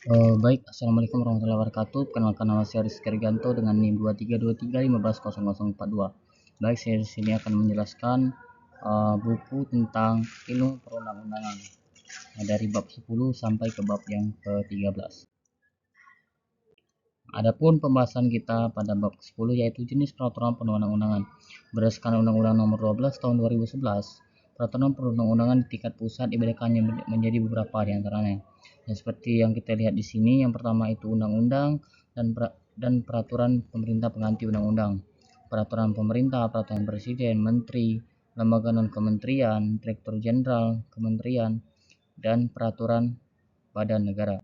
Baik, Assalamualaikum warahmatullahi wabarakatuh. Perkenalkan, nama saya Rizky Riganto dengan NIM 2323150042. Baik, saya di sini akan menjelaskan buku tentang ilmu perundang-undangan dari bab 10 sampai ke bab yang ke-13. Adapun pembahasan kita pada bab 10 yaitu jenis peraturan perundang-undangan. Berdasarkan Undang-Undang Nomor 12 Tahun 2011, peraturan perundang-undangan di tingkat pusat dibedakan menjadi beberapa di antaranya. Dan seperti yang kita lihat di sini, yang pertama itu undang-undang dan peraturan pemerintah pengganti undang-undang. Peraturan pemerintah, peraturan presiden, menteri, lembaga non-kementerian, direktur jenderal kementerian, dan peraturan badan negara.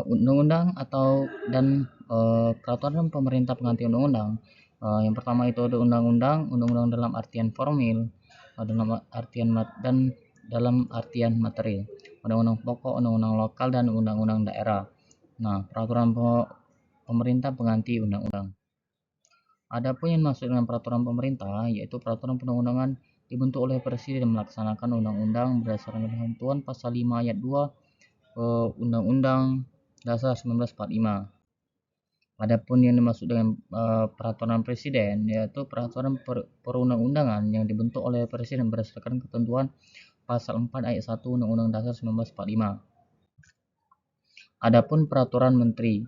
Undang-undang peraturan pemerintah pengganti undang-undang. Yang pertama itu ada undang-undang dalam artian formil, dalam artian dalam artian material, undang-undang pokok, undang-undang lokal, dan undang-undang daerah. Nah, peraturan pemerintah pengganti undang-undang. Adapun yang masuk dalam peraturan pemerintah yaitu peraturan perundang-undangan dibentuk oleh presiden melaksanakan undang-undang berdasarkan ketentuan pasal 5 ayat 2 Undang-Undang Dasar 1945. Adapun yang dimaksud dengan peraturan presiden yaitu peraturan perundang-undangan yang dibentuk oleh presiden berdasarkan ketentuan pasal 4 ayat 1 Undang-Undang Dasar 1945. Adapun peraturan menteri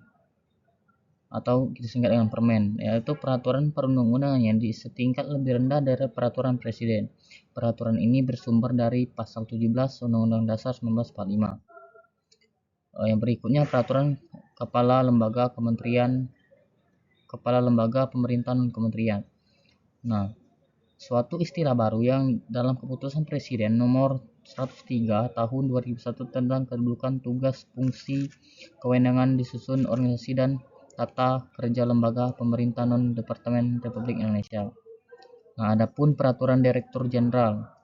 atau kita singkat dengan permen, yaitu peraturan perundang-undangan yang di setingkat lebih rendah dari peraturan presiden. Peraturan ini bersumber dari pasal 17 Undang-Undang Dasar 1945. Yang berikutnya peraturan kepala lembaga pemerintahan kementerian. Nah, suatu istilah baru yang dalam keputusan Presiden nomor 103 tahun 2001 tentang kedudukan, tugas, fungsi, kewenangan, disusun, organisasi, dan tata kerja lembaga pemerintah non-departemen Republik Indonesia. Nah, adapun peraturan Direktur Jenderal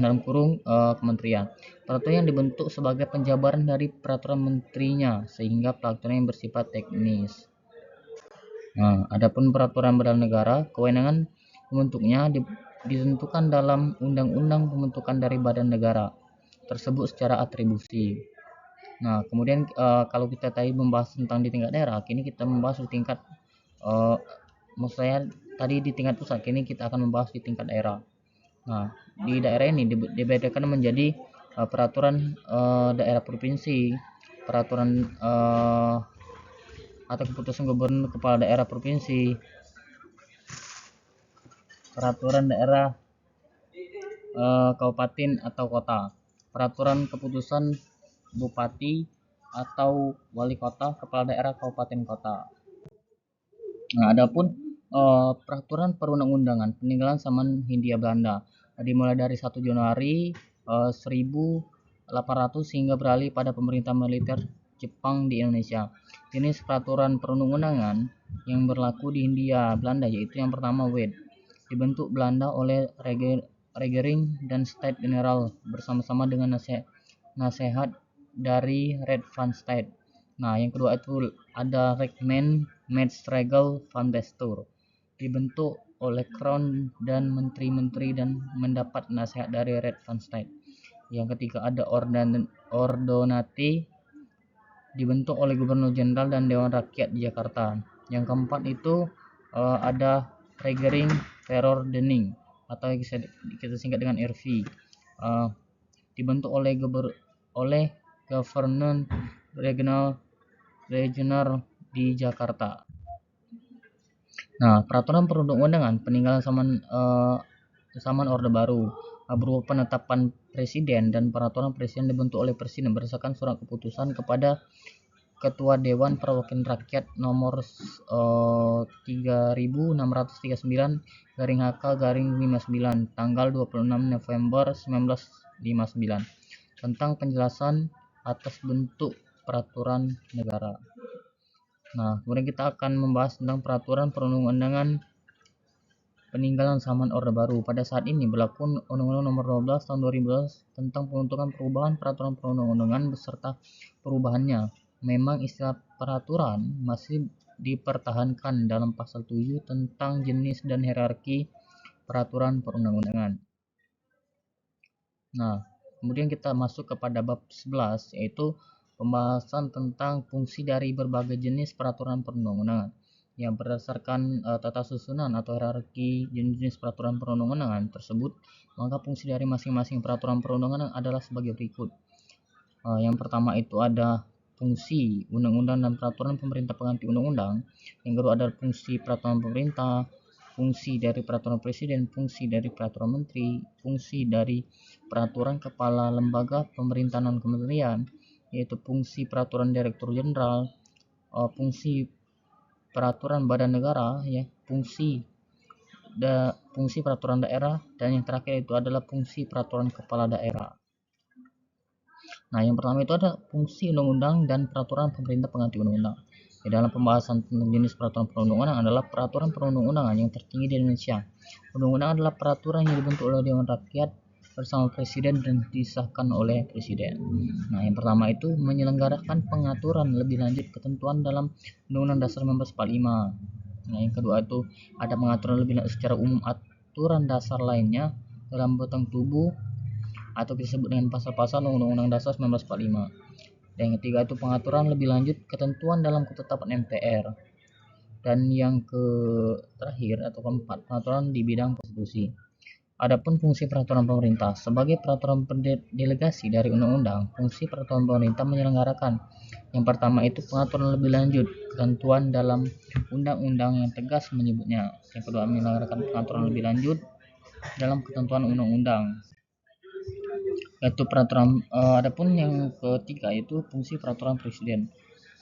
dalam kurung kementerian. Peraturan yang dibentuk sebagai penjabaran dari peraturan menterinya sehingga peraturan yang bersifat teknis. Nah, adapun peraturan badan negara, kewenangan membentuknya ditentukan dalam undang-undang pembentukan dari badan negara tersebut secara atribusi. Nah, kemudian kalau kita tadi membahas tentang di tingkat daerah, kini kita membahas di tingkat maksud saya tadi di tingkat pusat, kini kita akan membahas di tingkat daerah. Nah, di daerah ini dibedakan menjadi peraturan daerah provinsi, peraturan atau keputusan gubernur kepala daerah provinsi, peraturan daerah kabupaten atau kota, peraturan keputusan bupati atau wali kota, kepala daerah kabupaten kota. Nah, adapun peraturan perundang-undangan peninggalan zaman Hindia Belanda dimulai dari 1 Januari 1800 hingga beralih pada pemerintah militer Jepang di Indonesia. Jenis peraturan perundang-undangan yang berlaku di Hindia Belanda yaitu yang pertama Wet, dibentuk Belanda oleh Regering dan Staten General bersama-sama dengan nasihat dari Red van Staat. Nah, yang kedua itu ada Reglement Maatregel van Bestuur, dibentuk oleh Crown dan menteri-menteri dan mendapat nasihat dari Red van Staat. Yang ketiga ada Ordonantie, dibentuk oleh Gubernur Jenderal dan Dewan Rakyat di Jakarta. Yang keempat itu ada Regering Verordening atau yang kita singkat dengan RV, dibentuk oleh Governor Regional di Jakarta. Nah, peraturan perundang-undangan peninggalan zaman Orde Baru berupa penetapan presiden dan peraturan presiden dibentuk oleh presiden berdasarkan surat keputusan kepada Ketua Dewan Perwakilan Rakyat nomor 3639/HK/59 tanggal 26 November 1959 tentang penjelasan atas bentuk peraturan negara. Nah, kemudian kita akan membahas tentang peraturan perundang-undangan peninggalan zaman Orde Baru. Pada saat ini berlaku Undang-Undang Nomor 12 Tahun 2012 tentang pembentukan perubahan peraturan perundang-undangan beserta perubahannya. Memang istilah peraturan masih dipertahankan dalam pasal 7 tentang jenis dan hierarki peraturan perundang-undangan. Nah, Kemudian kita masuk kepada bab 11, yaitu pembahasan tentang fungsi dari berbagai jenis peraturan perundang-undangan. Yang berdasarkan tata susunan atau hierarki jenis-jenis peraturan perundang-undangan tersebut, maka fungsi dari masing-masing peraturan perundang-undangan adalah sebagai berikut. Yang pertama itu ada fungsi undang-undang dan peraturan pemerintah pengganti undang-undang. Yang kedua ada fungsi peraturan pemerintah, fungsi dari peraturan presiden, fungsi dari peraturan menteri, fungsi dari peraturan kepala lembaga pemerintahan non kementerian, yaitu fungsi peraturan direktur jenderal, fungsi peraturan badan negara, ya, fungsi peraturan daerah, dan yang terakhir itu adalah fungsi peraturan kepala daerah. Nah, yang pertama itu ada fungsi undang-undang dan peraturan pemerintah pengganti undang-undang. Di dalam pembahasan tentang jenis peraturan perundang-undangan adalah peraturan perundang-undangan yang tertinggi di Indonesia. Undang-undang adalah peraturan yang dibentuk oleh Dewan Rakyat bersama Presiden dan disahkan oleh Presiden. Nah, yang pertama itu menyelenggarakan pengaturan lebih lanjut ketentuan dalam Undang-Undang Dasar 1945. Nah, yang kedua itu ada pengaturan lebih lanjut secara umum aturan dasar lainnya dalam batang tubuh atau disebut dengan pasal-pasal Undang-Undang Dasar 1945. Dan yang ketiga itu pengaturan lebih lanjut ketentuan dalam ketetapan MPR. Dan yang terakhir atau keempat, pengaturan di bidang konstitusi. Adapun fungsi peraturan pemerintah sebagai peraturan delegasi dari undang-undang, fungsi peraturan pemerintah menyelenggarakan yang pertama itu pengaturan lebih lanjut ketentuan dalam undang-undang yang tegas menyebutnya. Yang kedua menyelenggarakan pengaturan lebih lanjut dalam ketentuan undang-undang, yaitu peraturan. Adapun yang ketiga itu fungsi peraturan presiden,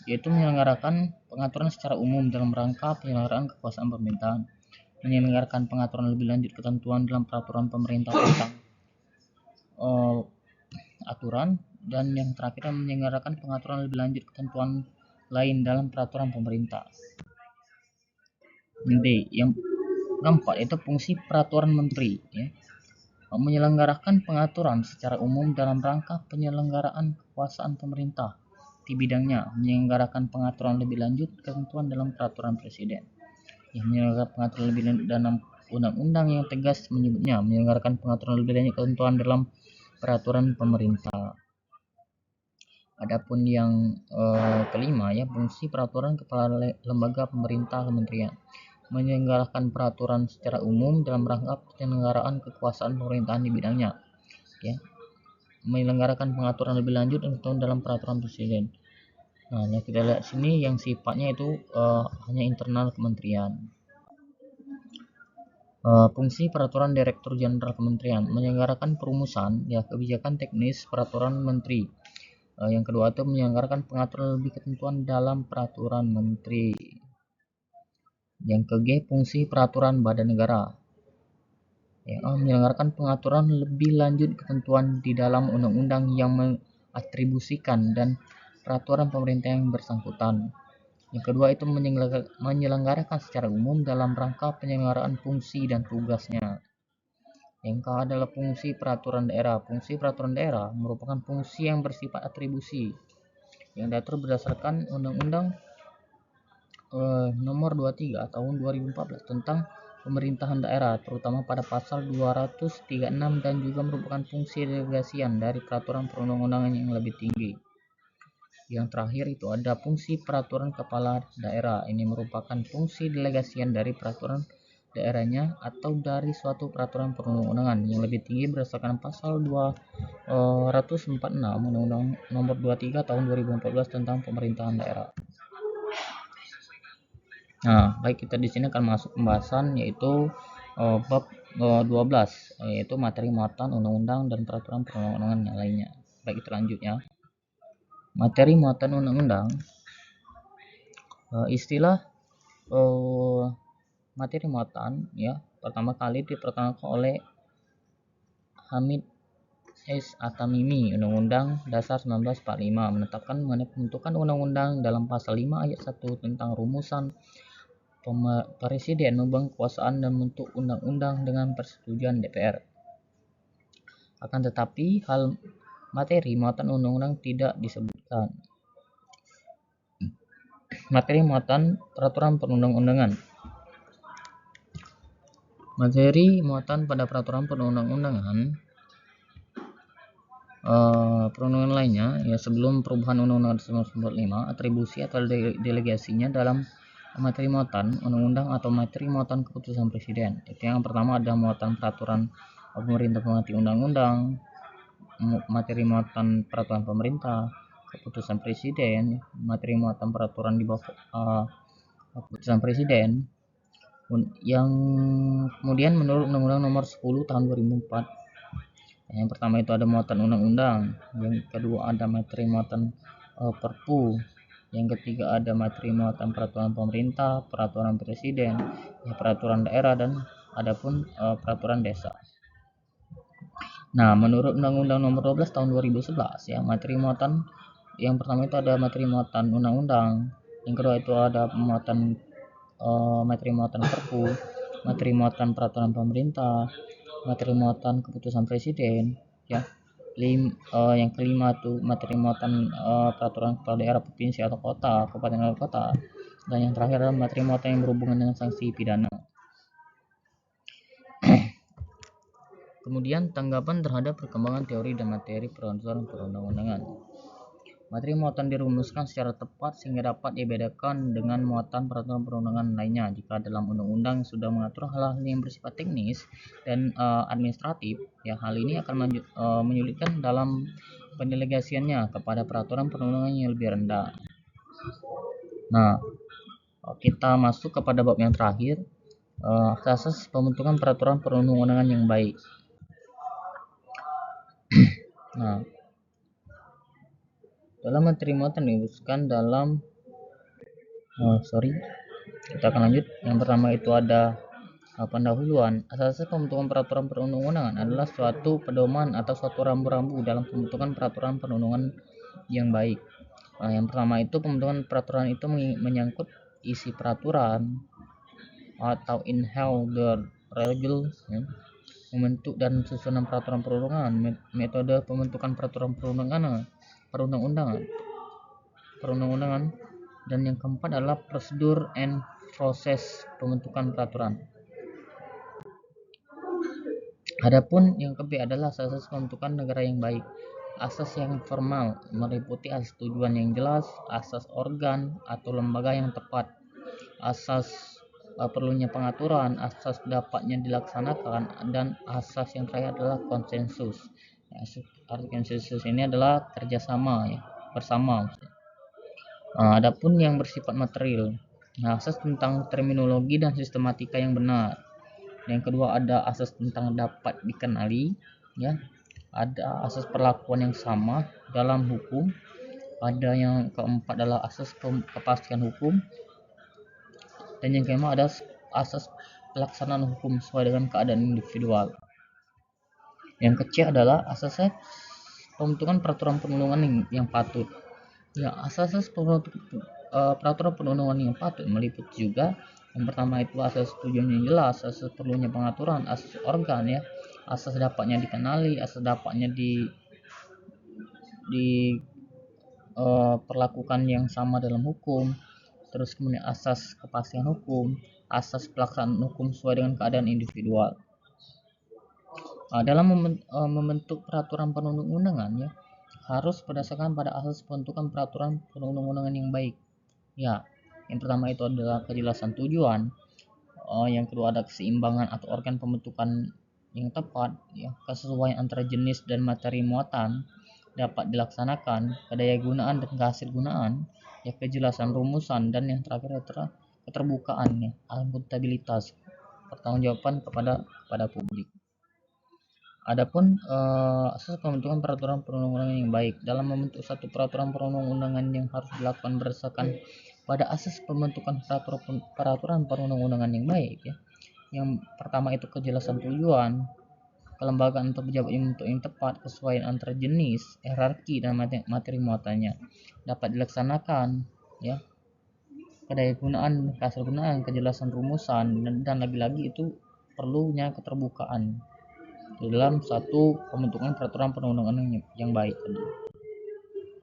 yaitu menyelenggarakan pengaturan secara umum dalam rangka penyelenggaraan kekuasaan pemerintahan, menyelenggarakan pengaturan lebih lanjut ketentuan dalam peraturan pemerintah tentang aturan, dan yang terakhir menyelenggarakan pengaturan lebih lanjut ketentuan lain dalam peraturan pemerintah. D. Yang keempat itu fungsi peraturan menteri, ya, menyelenggarakan pengaturan secara umum dalam rangka penyelenggaraan kekuasaan pemerintah di bidangnya, menyelenggarakan pengaturan lebih lanjut ketentuan dalam peraturan presiden, yang menyelenggarakan pengaturan lebih lanjut dalam undang-undang yang tegas menyebutnya, menyelenggarakan pengaturan lebih lanjut ketentuan dalam peraturan pemerintah. Adapun yang kelima ya, fungsi peraturan kepala lembaga pemerintah kementerian, menyelenggarakan peraturan secara umum dalam rangka penyelenggaraan kekuasaan pemerintahan di bidangnya, ya, menyelenggarakan pengaturan lebih lanjut dalam peraturan presiden. Nah, yang kita lihat sini yang sifatnya itu hanya internal kementerian. Fungsi peraturan direktur jenderal kementerian, menyelenggarakan perumusan ya kebijakan teknis peraturan menteri. Yang kedua itu menyelenggarakan pengaturan lebih ketentuan dalam peraturan menteri. Yang ke-G, fungsi peraturan badan negara, ya, menyelenggarakan pengaturan lebih lanjut ketentuan di dalam undang-undang yang mengatribusikan dan peraturan pemerintah yang bersangkutan. Yang kedua itu menyelenggarakan secara umum dalam rangka penyelenggaraan fungsi dan tugasnya. Yang ke adalah fungsi peraturan daerah. Fungsi peraturan daerah merupakan fungsi yang bersifat atribusi yang diatur berdasarkan Undang-Undang Nomor 23 Tahun 2014 tentang pemerintahan daerah, terutama pada pasal 236, dan juga merupakan fungsi delegasian dari peraturan perundang-undangan yang lebih tinggi. Yang terakhir itu ada fungsi peraturan kepala daerah. Ini merupakan fungsi delegasian dari peraturan daerahnya atau dari suatu peraturan perundang-undangan yang lebih tinggi berdasarkan pasal 246 Undang-Undang Nomor 23 Tahun 2014 tentang pemerintahan daerah. Nah, baik, kita di sini akan masuk pembahasan yaitu bab 12, yaitu materi muatan undang-undang dan peraturan perundang-undangan yang lainnya. Baik, kita lanjut ya. Materi muatan undang-undang, istilah materi muatan ya pertama kali diperkenalkan oleh Hamid S. At-Tamimi, Undang-Undang Dasar 1945 menetapkan mengenai pembentukan undang-undang dalam pasal 5 ayat 1 tentang rumusan Presiden memegang kekuasaan dan membentuk undang-undang dengan persetujuan DPR. Akan tetapi hal materi muatan undang-undang tidak disebutkan. Materi muatan peraturan perundang-undangan. Materi muatan pada peraturan perundang-undangan perundungan lainnya ya sebelum perubahan Undang-Undang 1945, atribusi atau delegasinya dalam materi muatan undang-undang atau materi muatan keputusan presiden. Itu yang pertama ada muatan peraturan pemerintah pengganti undang-undang, materi muatan peraturan pemerintah, keputusan presiden, materi muatan peraturan di bawah keputusan presiden. Yang kemudian menurut Undang-Undang Nomor 10 Tahun 2004, yang pertama itu ada muatan undang-undang, yang kedua ada materi muatan perpu, yang ketiga ada materi muatan peraturan pemerintah, peraturan presiden, ya, peraturan daerah, dan adapun peraturan desa. Nah, menurut Undang-Undang Nomor 12 Tahun 2011 ya, materi muatan yang pertama itu ada materi muatan undang-undang, yang kedua itu ada muatan materi muatan perpu, materi muatan peraturan pemerintah, materi muatan keputusan presiden, ya. Yang kelima tuh materi muatan peraturan kepala daerah, provinsi atau kota, kabupaten atau kota, dan yang terakhir adalah materi muatan yang berhubungan dengan sanksi pidana. Kemudian tanggapan terhadap perkembangan teori dan materi peraturan perundang-undangan. Materi muatan dirumuskan secara tepat sehingga dapat dibedakan dengan muatan peraturan perundangan lainnya. Jika dalam undang-undang sudah mengatur hal-hal yang bersifat teknis dan administratif, ya hal ini akan menyulitkan dalam pendelegasiannya kepada peraturan perundangan yang lebih rendah. Nah, kita masuk kepada bab yang terakhir, asas pembentukan peraturan perundang-undangan yang baik. Nah, dalam materi muatan dirumuskan dalam kita akan lanjut. Yang pertama itu ada pendahuluan. Asas pembentukan peraturan perundang-undangan adalah suatu pedoman atau suatu rambu-rambu dalam pembentukan peraturan perundangan yang baik. Yang pertama itu pembentukan peraturan itu menyangkut isi peraturan atau in how the regulations, ya, membentuk dan susunan peraturan perundangan, metode pembentukan peraturan perundang-undangan, dan yang keempat adalah prosedur and proses pembentukan peraturan. Adapun yang kedua adalah asas pembentukan negara yang baik. Asas yang formal meliputi asas tujuan yang jelas, asas organ atau lembaga yang tepat, asas perlunya pengaturan, asas dapatnya dilaksanakan, dan asas yang terakhir adalah konsensus. Arti konsensus ini adalah kerjasama, ya, bersama. Adapun yang bersifat material, asas tentang terminologi dan sistematika yang benar. Yang kedua ada asas tentang dapat dikenali, ya. Ada asas perlakuan yang sama dalam hukum. Ada yang keempat adalah asas kepastian hukum. Dan yang kelima ada asas pelaksanaan hukum sesuai dengan keadaan individual. Yang kecil adalah asas pembentukan peraturan perundang-undangan yang patut. Ya, asas peraturan perundang-undangan yang patut meliputi juga yang pertama itu asas tujuan yang jelas, asas perlunya pengaturan, asas organ, ya, asas dapatnya dikenali, asas dapatnya perlakukan yang sama dalam hukum, terus kemudian asas kepastian hukum, asas pelaksanaan hukum sesuai dengan keadaan individual. Dalam membentuk peraturan perundang-undangan, ya, harus berdasarkan pada asas pembentukan peraturan perundang-undangan yang baik. Ya, yang pertama itu adalah kejelasan tujuan, yang kedua ada keseimbangan atau organ pembentukan yang tepat, ya, kesesuaian antara jenis dan materi muatan dapat dilaksanakan, kedayagunaan dan kehasilgunaan, ya, kejelasan rumusan, dan yang terakhir adalah keterbukaan, ya, akuntabilitas, pertanggungjawaban kepada publik. Adapun asas pembentukan peraturan perundang-undangan yang baik. Dalam membentuk satu peraturan perundang-undangan yang harus dilakukan berdasarkan pada asas pembentukan peraturan perundang-undangan yang baik, ya. Yang pertama itu kejelasan tujuan, kelembagaan atau pejabat yang membentuk yang tepat, kesesuaian antara jenis, hierarki, dan materi muatannya dapat dilaksanakan, ya. Kedayagunaan, kehasilgunaan, kejelasan rumusan, dan lagi-lagi itu perlunya keterbukaan dalam satu pembentukan peraturan perundang-undangan yang baik tadi.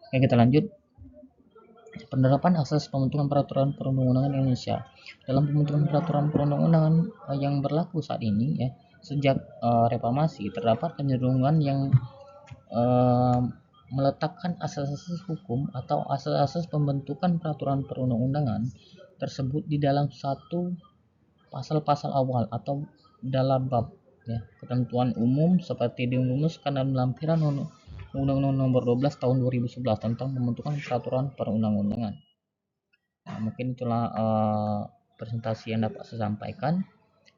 Oke, kita lanjut. Penerapan asas pembentukan peraturan perundang-undangan Indonesia. Dalam pembentukan peraturan perundang-undangan yang berlaku saat ini, ya, sejak reformasi terdapat kecenderungan yang meletakkan asas-asas hukum atau asas-asas pembentukan peraturan perundang-undangan tersebut di dalam satu pasal-pasal awal atau dalam bab, ya, ketentuan umum seperti dirumuskan dalam lampiran Undang-Undang Nomor 12 Tahun 2011 tentang pembentukan peraturan perundang-undangan. Nah, mungkin itulah presentasi yang dapat saya sampaikan.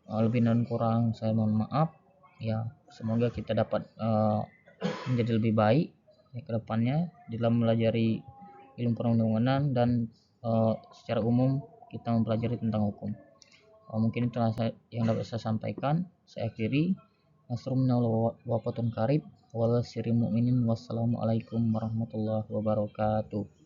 Lebih dan kurang saya mohon maaf. Ya, semoga kita dapat menjadi lebih baik ya, ke depannya dalam mempelajari ilmu perundang-undangan dan secara umum kita mempelajari tentang hukum. Mungkin itulah yang dapat saya sampaikan. Saya akhiri. Nasrullah wa fatun karib wal sirri mu'minin. Wassalamualaikum warahmatullahi wabarakatuh.